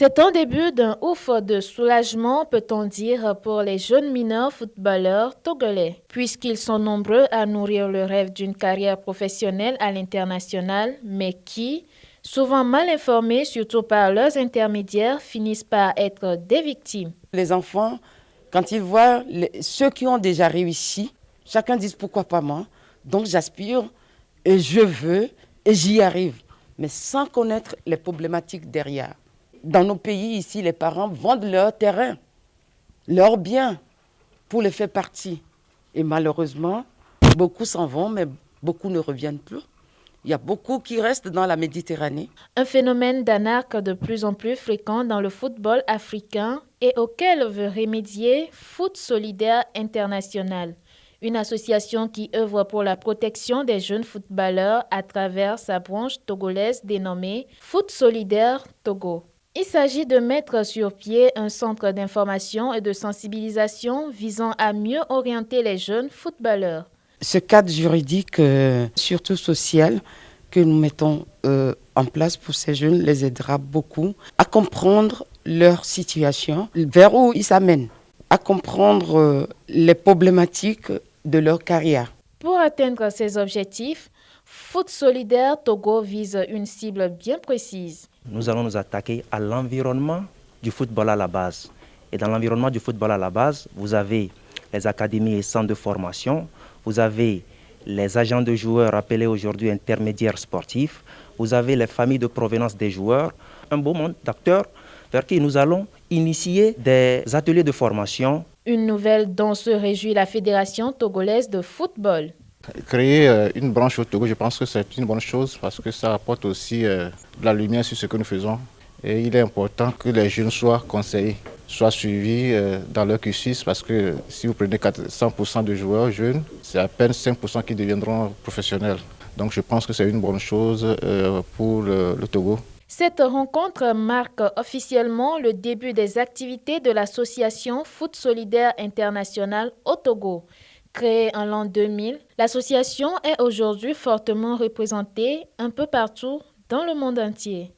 C'est un début d'un ouf de soulagement, peut-on dire, pour les jeunes mineurs footballeurs togolais, puisqu'ils sont nombreux à nourrir le rêve d'une carrière professionnelle à l'international, mais qui, souvent mal informés, surtout par leurs intermédiaires, finissent par être des victimes. Les enfants, quand ils voient ceux qui ont déjà réussi, chacun dit pourquoi pas moi, donc j'aspire et je veux et j'y arrive, mais sans connaître les problématiques derrière. Dans nos pays ici, les parents vendent leur terrain, leurs biens pour les faire partir. Et malheureusement, beaucoup s'en vont, mais beaucoup ne reviennent plus. Il y a beaucoup qui restent dans la Méditerranée. Un phénomène d'anarque de plus en plus fréquent dans le football africain et auquel veut remédier Foot Solidaire International, une association qui œuvre pour la protection des jeunes footballeurs à travers sa branche togolaise dénommée Foot Solidaire Togo. Il s'agit de mettre sur pied un centre d'information et de sensibilisation visant à mieux orienter les jeunes footballeurs. Ce cadre juridique, surtout social, que nous mettons en place pour ces jeunes les aidera beaucoup à comprendre leur situation, vers où ils s'amènent, à comprendre les problématiques de leur carrière. Pour atteindre ces objectifs, Foot Solidaire Togo vise une cible bien précise. Nous allons nous attaquer à l'environnement du football à la base. Et dans l'environnement du football à la base, vous avez les académies et centres de formation, vous avez les agents de joueurs appelés aujourd'hui intermédiaires sportifs, vous avez les familles de provenance des joueurs, un beau monde d'acteurs vers qui nous allons initier des ateliers de formation. Une nouvelle dont se réjouit la Fédération togolaise de football. Créer une branche au Togo, je pense que c'est une bonne chose parce que ça apporte aussi de la lumière sur ce que nous faisons. Et il est important que les jeunes soient conseillés, soient suivis dans leur cursus parce que si vous prenez 100% de joueurs jeunes, c'est à peine 5% qui deviendront professionnels. Donc je pense que c'est une bonne chose pour le Togo. Cette rencontre marque officiellement le début des activités de l'association Foot Solidaire International au Togo. Créée en l'an 2000, l'association est aujourd'hui fortement représentée un peu partout dans le monde entier.